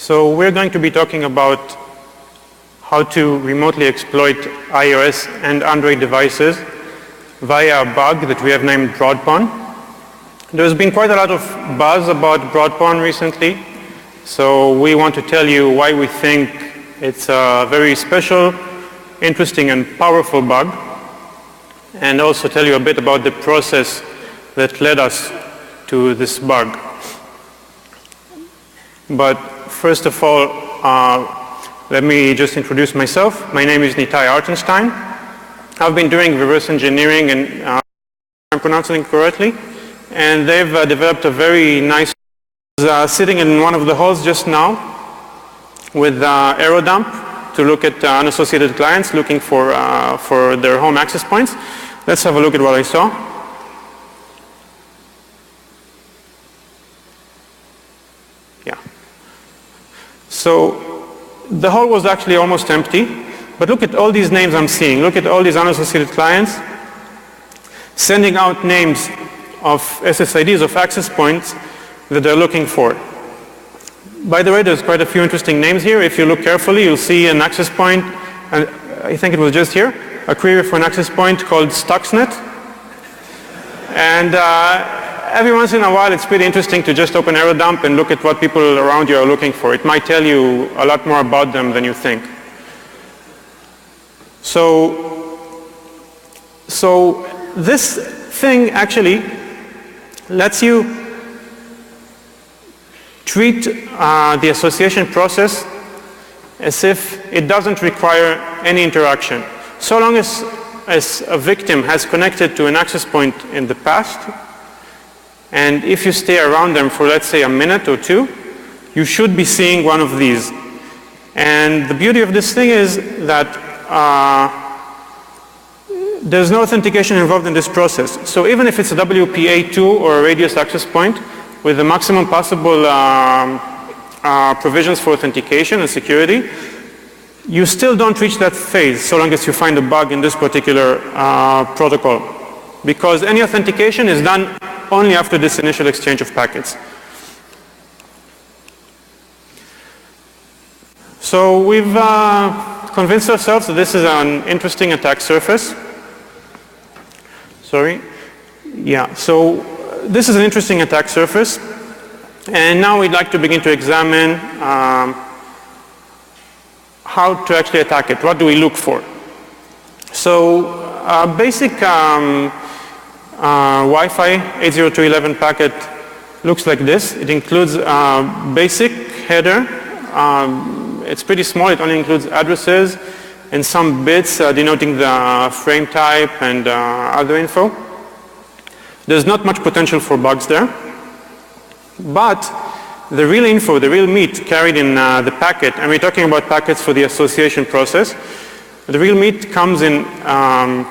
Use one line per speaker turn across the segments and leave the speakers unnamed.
So we're going to be talking about how to remotely exploit iOS and Android devices via a bug that we have named BroadPawn. There's been quite a lot of buzz about BroadPawn recently, so we want to tell you why we think it's a very special, interesting, and powerful bug, and also tell you a bit about the process that led us to this bug. But first of all, let me just introduce myself. My name is Nitai Artenstein. I've been doing reverse engineering, and I'm pronouncing it correctly, and they've developed a very nice sitting in one of the halls just now with AeroDump to look at unassociated clients looking for their home access points. Let's have a look at what I saw. Yeah. So the hall was actually almost empty, but look at all these names I'm seeing. Look at all these unassociated clients sending out names of SSIDs, of access points that they're looking for. By the way, there's quite a few interesting names here. If you look carefully, you'll see an access point, and I think it was just here, a query for an access point called Stuxnet. And every once in a while, it's pretty interesting to just open AeroDump and look at what people around you are looking for. It might tell you a lot more about them than you think. So this thing actually lets you treat the association process as if it doesn't require any interaction. So long as a victim has connected to an access point in the past, and if you stay around them for, let's say, a minute or two, you should be seeing one of these. And the beauty of this thing is that there's no authentication involved in this process. So even if it's a WPA2 or a radius access point with the maximum possible provisions for authentication and security, you still don't reach that phase so long as you find a bug in this particular protocol, because any authentication is done only after this initial exchange of packets. So we've convinced ourselves that this is an interesting attack surface. Sorry. Yeah, so this is an interesting attack surface, and now we'd like to begin to examine how to actually attack it. What do we look for? So basic Wi-Fi 802.11 packet looks like this. It includes basic header. It's pretty small. It only includes addresses and some bits denoting the frame type and other info. There's not much potential for bugs there. But the real info, the real meat carried in the packet, and we're talking about packets for the association process, the real meat comes in a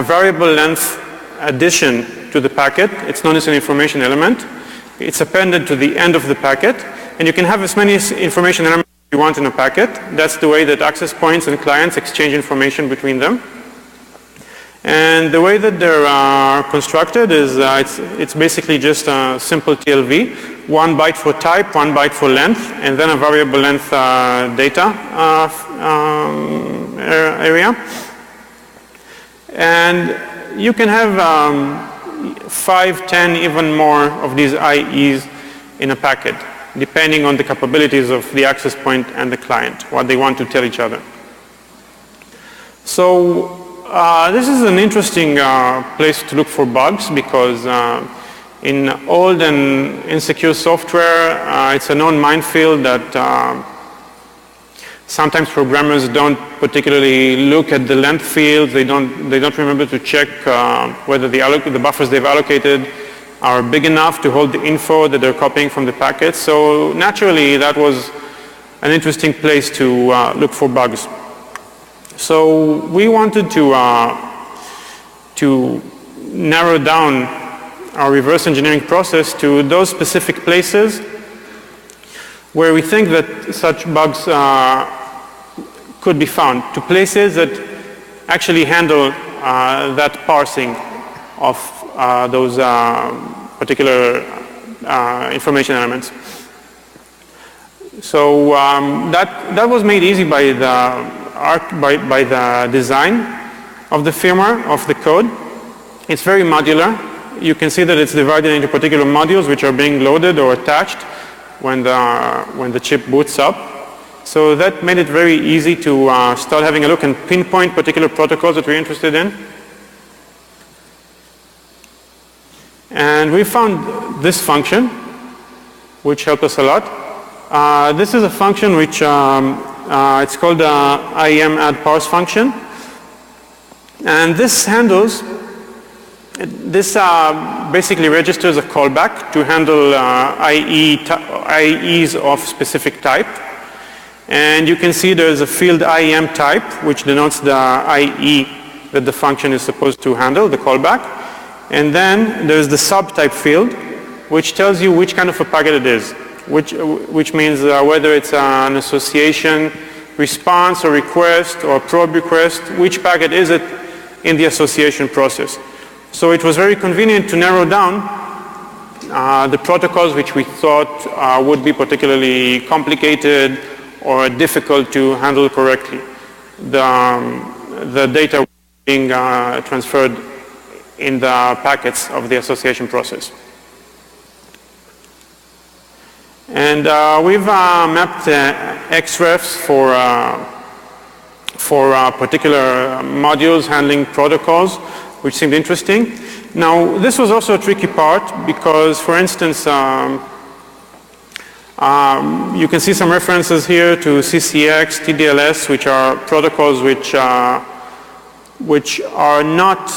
variable length addition to the packet. It's known as an information element. It's appended to the end of the packet, and you can have as many information elements you want in a packet. That's the way that access points and clients exchange information between them. And the way that they're constructed is it's basically just a simple TLV, 1 byte for type, 1 byte for length, and then a variable length data area. And you can have 5, 10, even more of these IEs in a packet, depending on the capabilities of the access point and the client, what they want to tell each other. So this is an interesting place to look for bugs, because in old and insecure software, it's a known minefield that sometimes programmers don't particularly look at the length fields. They don't remember to check whether the buffers they've allocated are big enough to hold the info that they're copying from the packet. So naturally, that was an interesting place to look for bugs. So we wanted to narrow down our reverse engineering process to those specific places where we think that such bugs could be found, to places that actually handle that parsing of those particular information elements. So that was made easy by the design of the firmware of the code. It's very modular. You can see that it's divided into particular modules which are being loaded or attached when the chip boots up. So that made it very easy to start having a look and pinpoint particular protocols that we're interested in. And we found this function, which helped us a lot. This is a function which it's called the IEM add parse function. And this handles, basically registers a callback to handle IEs of specific type. And you can see there's a field IEM type, which denotes the IE that the function is supposed to handle, the callback. And then there's the subtype field, which tells you which kind of a packet it is, which means whether it's an association response or request or probe request, which packet is it in the association process. So it was very convenient to narrow down the protocols which we thought would be particularly complicated or difficult to handle correctly. The data being transferred in the packets of the association process. And we've mapped XREFs for particular modules handling protocols, which seemed interesting. Now, this was also a tricky part because, for instance, you can see some references here to CCX, TDLS, which are protocols which are not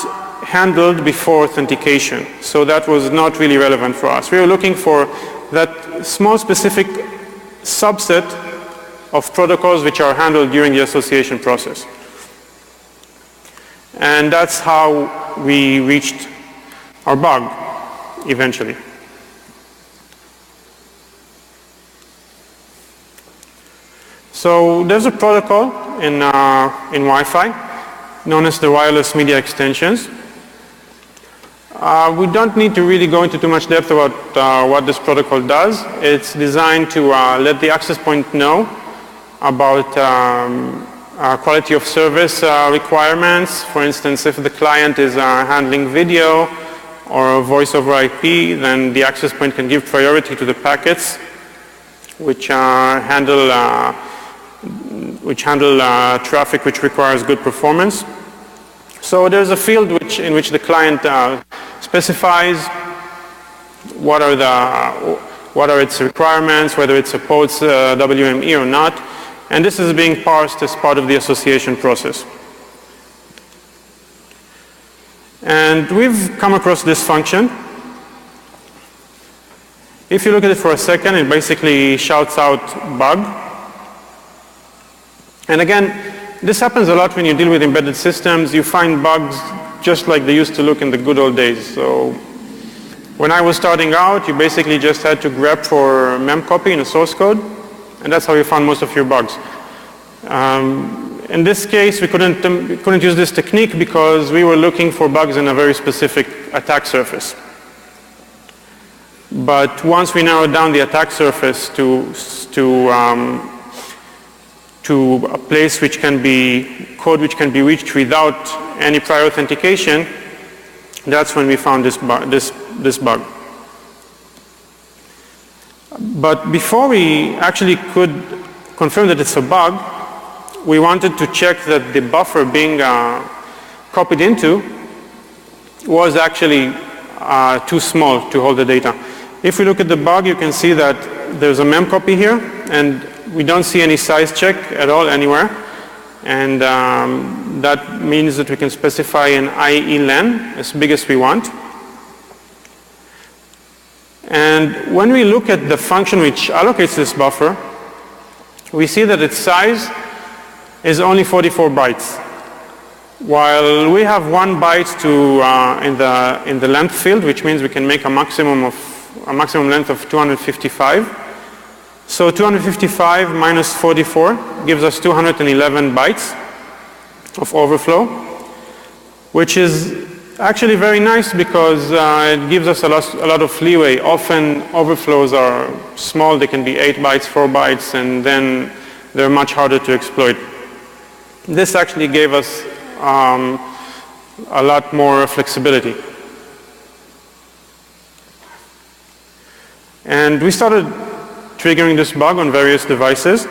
handled before authentication. So that was not really relevant for us. We were looking for that small specific subset of protocols which are handled during the association process. And that's how we reached our bug eventually. So there's a protocol in Wi-Fi known as the wireless media extensions. We don't need to really go into too much depth about what this protocol does. It's designed to let the access point know about quality of service requirements. For instance, if the client is handling video or voice over IP, then the access point can give priority to the packets which handle traffic which requires good performance. So there's a field in which the client specifies what are its requirements, whether it supports WME or not, and this is being parsed as part of the association process. And we've come across this function. If you look at it for a second, it basically shouts out bug. And again, this happens a lot when you deal with embedded systems. You find bugs just like they used to look in the good old days. So when I was starting out, you basically just had to grep for memcopy in a source code, and that's how you found most of your bugs. In this case, we couldn't use this technique because we were looking for bugs in a very specific attack surface. But once we narrowed down the attack surface to a place which can be, code which can be reached without any prior authentication, that's when we found this bug. But before we actually could confirm that it's a bug, we wanted to check that the buffer being copied into was actually too small to hold the data. If we look at the bug, you can see that there's a memcopy here, and we don't see any size check at all anywhere. And that means that we can specify an IE len as big as we want. And when we look at the function which allocates this buffer, we see that its size is only 44 bytes. While we have 1 byte in the length field, which means we can make a maximum length of 255. So 255 minus 44 gives us 211 bytes of overflow, which is actually very nice because it gives us a lot of leeway. Often overflows are small, they can be 8 bytes, 4 bytes, and then they're much harder to exploit. This actually gave us a lot more flexibility. And we started triggering this bug on various devices.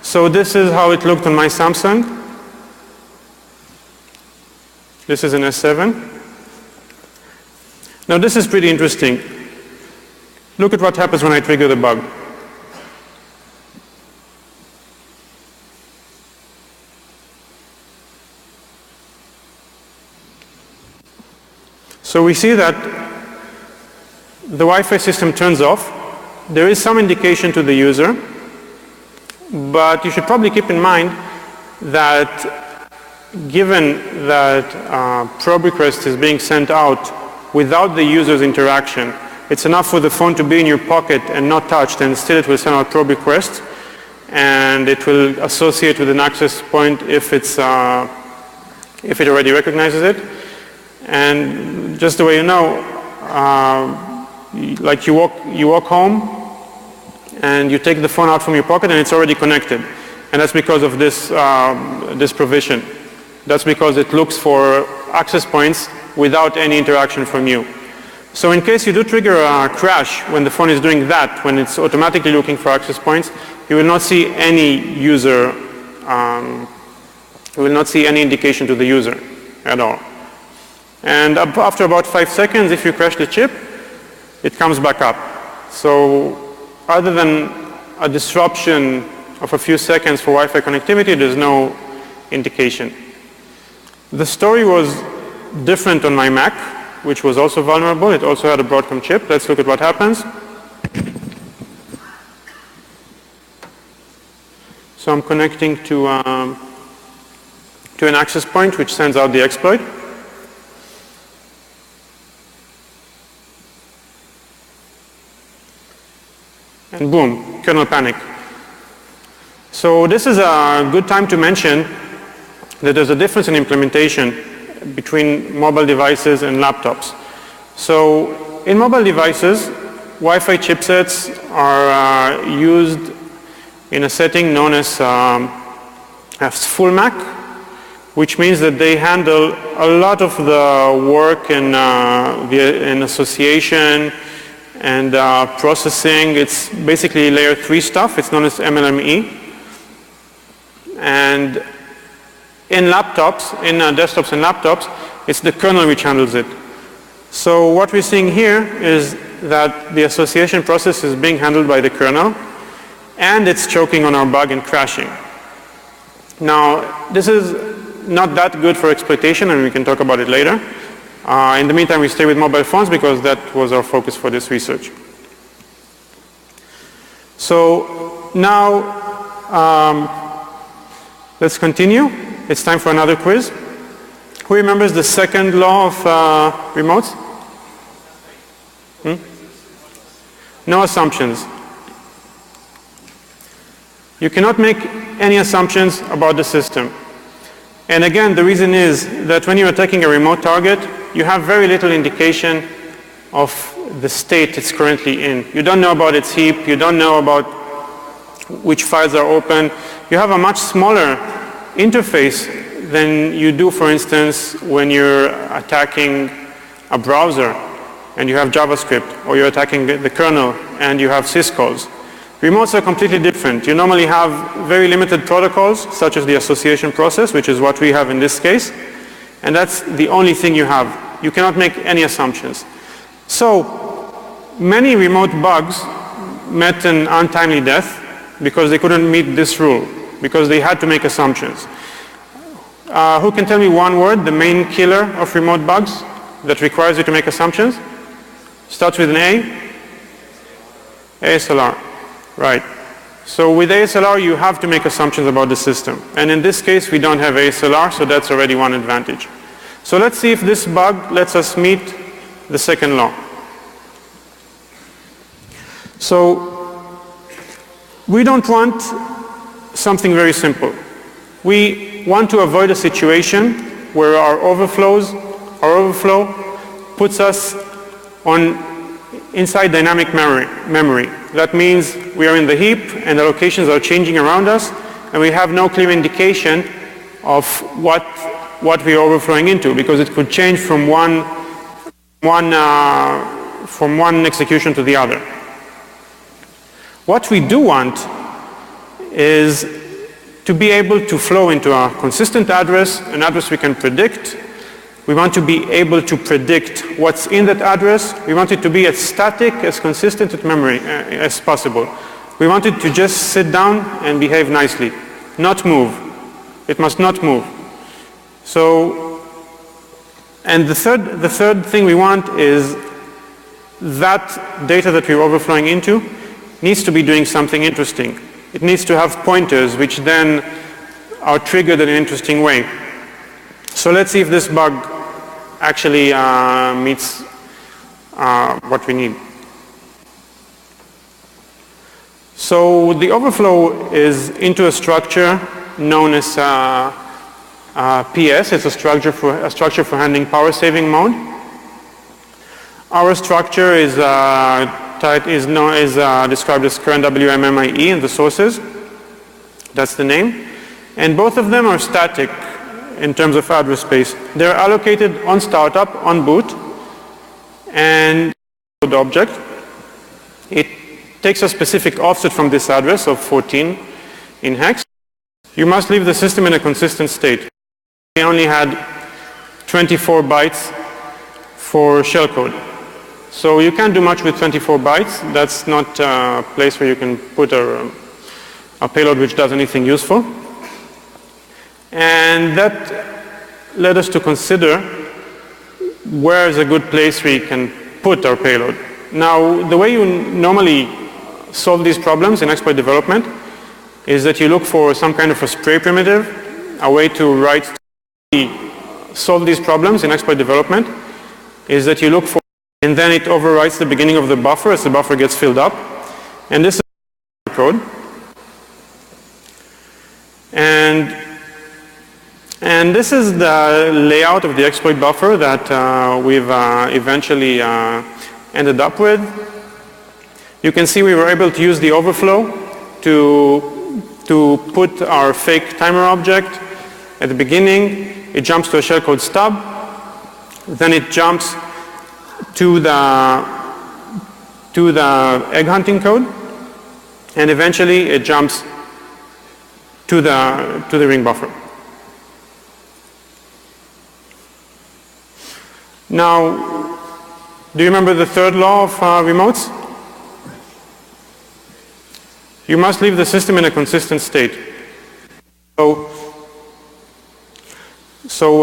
So this is how it looked on my Samsung. This is an S7. Now this is pretty interesting. Look at what happens when I trigger the bug. So we see that the Wi-Fi system turns off. There is some indication to the user, but you should probably keep in mind that given that probe request is being sent out without the user's interaction, it's enough for the phone to be in your pocket and not touched, and still it will send out probe requests, and it will associate with an access point if it already recognizes it. And just the way you know, like you walk home and you take the phone out from your pocket and it's already connected, and that's because of this this provision. That's because it looks for access points without any interaction from you. So in case you do trigger a crash when the phone is doing that, when it's automatically looking for access points, you will not see any user, you will not see any indication to the user at all. And after about 5 seconds, if you crash the chip, it comes back up. So other than a disruption of a few seconds for Wi-Fi connectivity, there's no indication. The story was different on my Mac, which was also vulnerable. It also had a Broadcom chip. Let's look at what happens. So I'm connecting to an access point which sends out the exploit. And boom, kernel panic. So this is a good time to mention that there's a difference in implementation between mobile devices and laptops. So in mobile devices, Wi-Fi chipsets are used in a setting known as full MAC, which means that they handle a lot of the work in association and processing. It's basically layer 3 stuff. It's known as MLME. And in laptops, in desktops and laptops, it's the kernel which handles it. So what we're seeing here is that the association process is being handled by the kernel, and it's choking on our bug and crashing. Now, this is not that good for exploitation, and we can talk about it later. In the meantime, we stay with mobile phones because that was our focus for this research. So now, let's continue. It's time for another quiz. Who remembers the second law of remotes? No assumptions. You cannot make any assumptions about the system. And again, the reason is that when you're attacking a remote target, you have very little indication of the state it's currently in. You don't know about its heap. You don't know about which files are open. You have a much smaller interface than you do, for instance, when you're attacking a browser and you have JavaScript, or you're attacking the kernel and you have syscalls. Remotes are completely different. You normally have very limited protocols, such as the association process, which is what we have in this case, and that's the only thing you have. You cannot make any assumptions. So many remote bugs met an untimely death because they couldn't meet this rule, because they had to make assumptions. Who can tell me one word, the main killer of remote bugs that requires you to make assumptions? Starts with an A? ASLR. Right. So with ASLR, you have to make assumptions about the system. And in this case, we don't have ASLR, so that's already one advantage. So let's see if this bug lets us meet the second law. So we don't want something very simple. We want to avoid a situation where our overflows our overflow puts us inside dynamic memory. That means we are in the heap and the locations are changing around us, and we have no clear indication of what we are overflowing into, because it could change from one execution to the other. What we do want is to be able to flow into a consistent address, an address we can predict. We want to be able to predict what's in that address. We want it to be as static, as consistent at memory as possible. We want it to just sit down and behave nicely, not move. It must not move. So, and the third thing we want is that data that we're overflowing into needs to be doing something interesting. It needs to have pointers which then are triggered in an interesting way. So let's see if this bug actually meets what we need. So the overflow is into a structure known as PS. It's a structure for handling power saving mode. Our structure is described as current WMMIE in the sources. That's the name. And both of them are static in terms of address space. They're allocated on startup, on boot, and the object. It takes a specific offset from this address of 14 in hex. You must leave the system in a consistent state. We only had 24 bytes for shellcode. So you can't do much with 24 bytes. That's not a place where you can put a payload which does anything useful. And that led us to consider where is a good place we can put our payload. Now, the way you normally solve these problems in exploit development is that you look for some kind of a spray primitive, a way to solve these problems in exploit development is that you look for, and then it overwrites the beginning of the buffer as the buffer gets filled up. And this is code. And this is the layout of the exploit buffer that we've eventually ended up with. You can see we were able to use the overflow to put our fake timer object at the beginning. It jumps to a shellcode stub. Then it jumps to the egg hunting code, and eventually it jumps to the ring buffer. Now, do you remember the third law of remotes? You must leave the system in a consistent state. So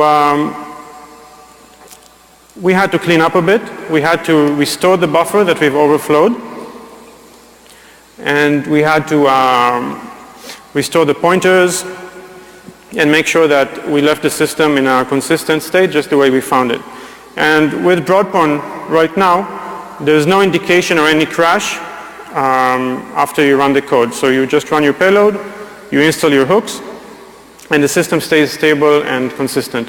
we had to clean up a bit. We had to restore the buffer that we've overflowed. And we had to restore the pointers and make sure that we left the system in a consistent state just the way we found it. And with Broadpon right now, there's no indication or any crash after you run the code. So you just run your payload, you install your hooks, and the system stays stable and consistent.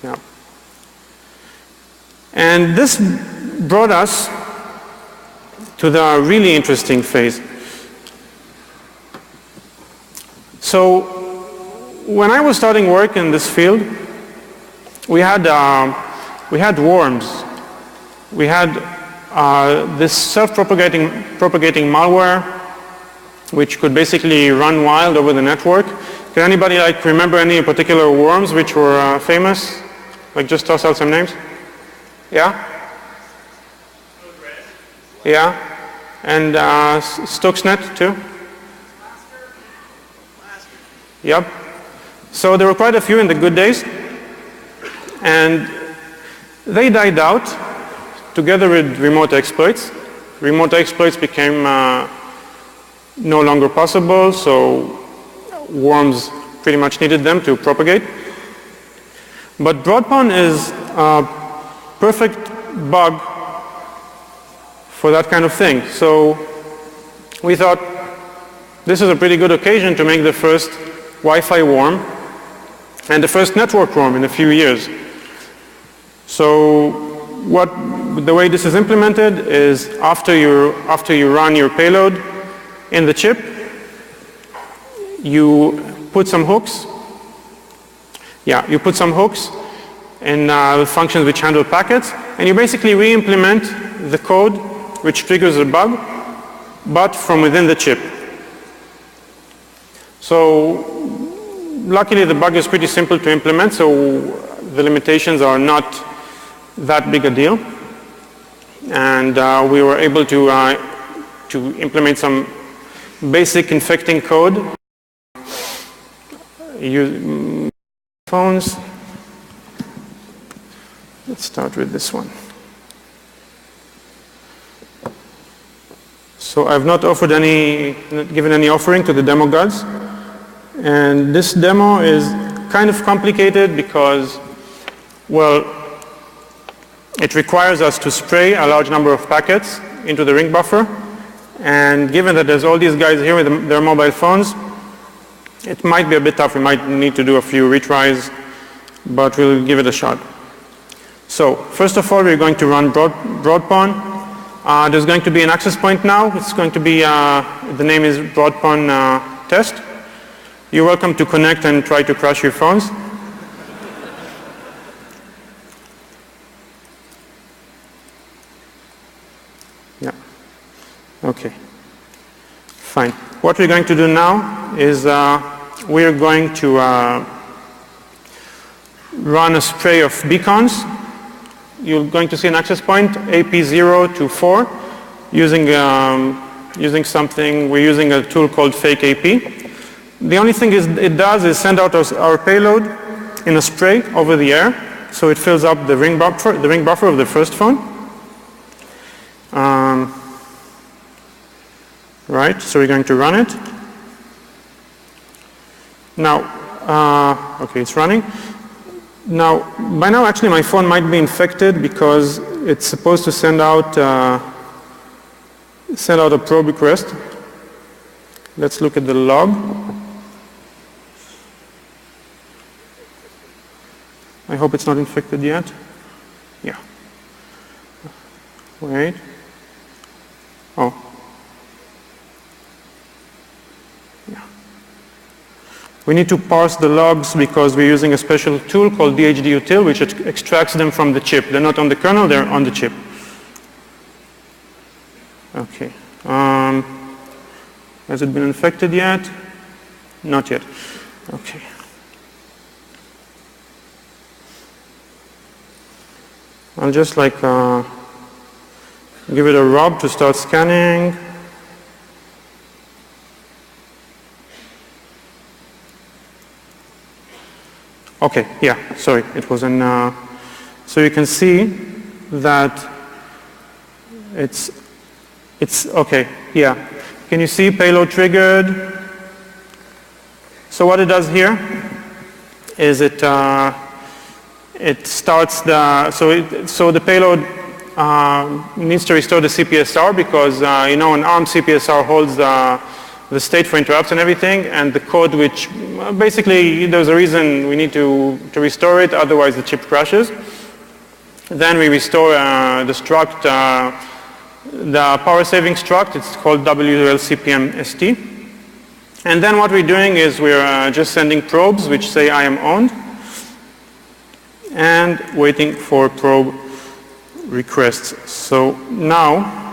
Yeah. And this brought us to the really interesting phase. So when I was starting work in this field, we had worms. We had this self-propagating malware, which could basically run wild over the network. Can anybody remember any particular worms which were famous? Just toss out some names. Yeah? Yeah. And Stuxnet too? Yep. So there were quite a few in the good days. And they died out together with remote exploits. Remote exploits became no longer possible, so worms pretty much needed them to propagate. But Broadpon is a perfect bug for that kind of thing. So we thought this is a pretty good occasion to make the first Wi-Fi worm and the first network worm in a few years. So the way this is implemented is after you run your payload in the chip, you put some hooks. Yeah, you put some hooks in functions which handle packets, and you basically re-implement the code which triggers a bug, but from within the chip. So luckily the bug is pretty simple to implement, so the limitations are not that big a deal. And we were able to implement some basic infecting code. Use phones. Let's start with this one. So I've not given any offering to the demo gods. And this demo is kind of complicated because, well, it requires us to spray a large number of packets into the ring buffer. And given that there's all these guys here with their mobile phones, it might be a bit tough. We might need to do a few retries, but we'll give it a shot. So first of all, we're going to run broadpon. There's going to be an access point now. It's going to be, the name is broadpon test. You're welcome to connect and try to crash your phones. Yeah. Okay. Fine. What we're going to do now is we're going to run a spray of beacons. You're going to see an access point, AP0 to 4, using something, we're using a tool called fake AP. The only thing it does is send out our payload in a spray over the air, so it fills up the ring buffer of the first phone. Right, so we're going to run it. Now, okay, it's running. Now, by now, actually, my phone might be infected because it's supposed to send out a probe request. Let's look at the log. I hope it's not infected yet. Yeah. Wait. Oh. Yeah. We need to parse the logs because we're using a special tool called DHDutil, which extracts them from the chip. They're not on the kernel, they're on the chip. Okay. Has it been infected yet? Not yet. Okay. I'll just give it a rub to start scanning. Okay, yeah, sorry, it was in, so you can see that it's okay, yeah. Can you see payload triggered? So what it does here is it starts so the payload needs to restore the CPSR because an ARM CPSR holds the state for interrupts and everything, and the code which basically there's a reason we need to restore it, otherwise the chip crashes. Then we restore the struct, the power saving struct. It's called WLCPM-ST. And then what we're doing is we're just sending probes which say I am owned, and waiting for probe requests. So now,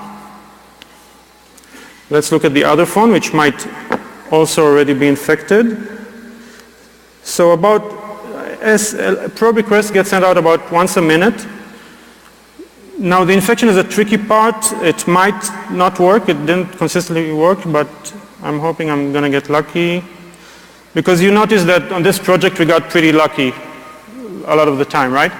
let's look at the other phone, which might also already be infected. So probe requests get sent out about once a minute. Now the infection is a tricky part. It might not work. It didn't consistently work, but I'm hoping I'm going to get lucky. Because you notice that on this project we got pretty lucky a lot of the time, right?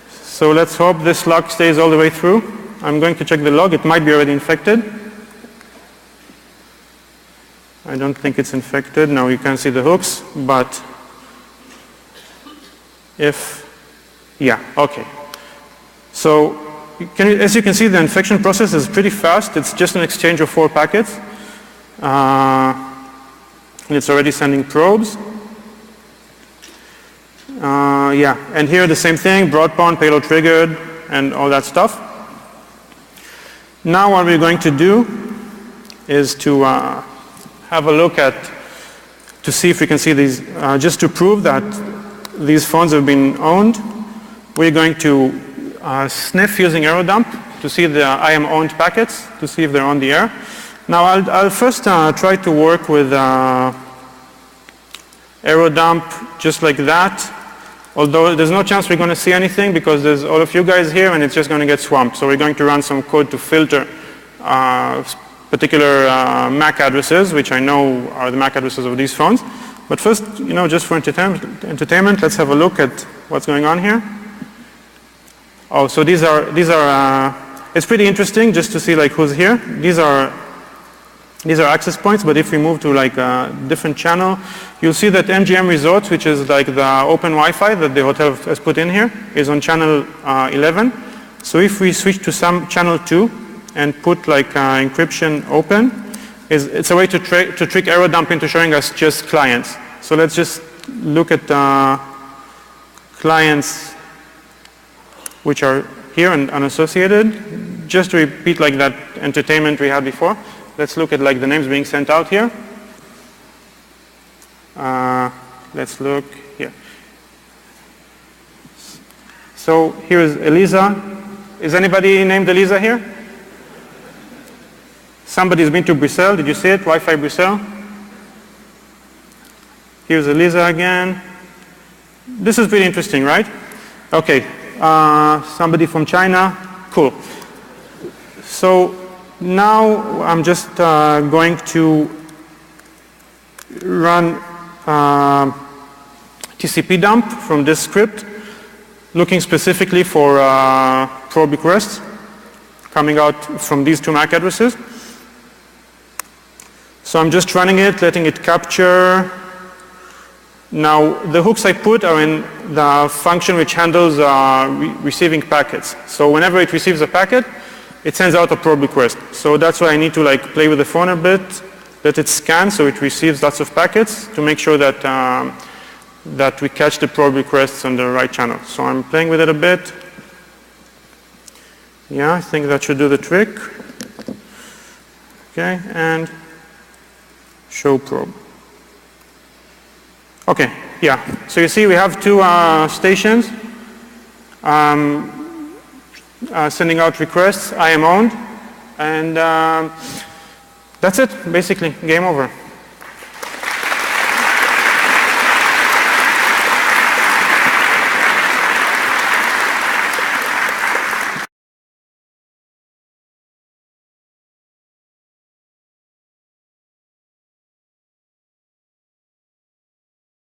So let's hope this luck stays all the way through. I'm going to check the log. It might be already infected. I don't think it's infected. Now you can see the hooks, but yeah, okay. So as you can see, the infection process is pretty fast. It's just an exchange of 4 packets. It's already sending probes. Yeah, and here the same thing, broadband, payload triggered, and all that stuff. Now what we're going to do is to have a look at, to see if we can see these, just to prove that these phones have been owned. We're going to sniff using AeroDump to see the I am owned packets, to see if they're on the air. Now I'll first try to work with AeroDump just like that, although there's no chance we're going to see anything because there's all of you guys here and it's just going to get swamped. So we're going to run some code to filter particular MAC addresses, which I know are the MAC addresses of these phones. But first, just for entertainment, let's have a look at what's going on here. Oh, so these are it's pretty interesting just to see like who's here. These are access points, but if we move to like a different channel, you'll see that MGM Resorts, which is like the open Wi-Fi that the hotel has put in here, is on channel 11. So if we switch to some channel 2 and put like encryption open, it's a way to trick AeroDump into showing us just clients. So let's just look at clients which are here and unassociated. Just to repeat like that entertainment we had before. Let's look at like the names being sent out here. Let's look here. So here's Eliza. Is anybody named Eliza here? Somebody's been to Brussels. Did you see it? Wi-Fi Brussels. Here's Eliza again. This is pretty interesting, right? Okay. Somebody from China. Cool. So now I'm just going to run TCP dump from this script, looking specifically for probe requests coming out from these two MAC addresses. So I'm just running it, letting it capture. Now the hooks I put are in the function which handles receiving packets. So whenever it receives a packet, it sends out a probe request. So that's why I need to like play with the phone a bit, let it scan so it receives lots of packets to make sure that that we catch the probe requests on the right channel. So I'm playing with it a bit. Yeah, I think that should do the trick. Okay, and show probe. Okay, yeah. So you see we have two stations. Sending out requests, I am owned, and that's it, basically, game over.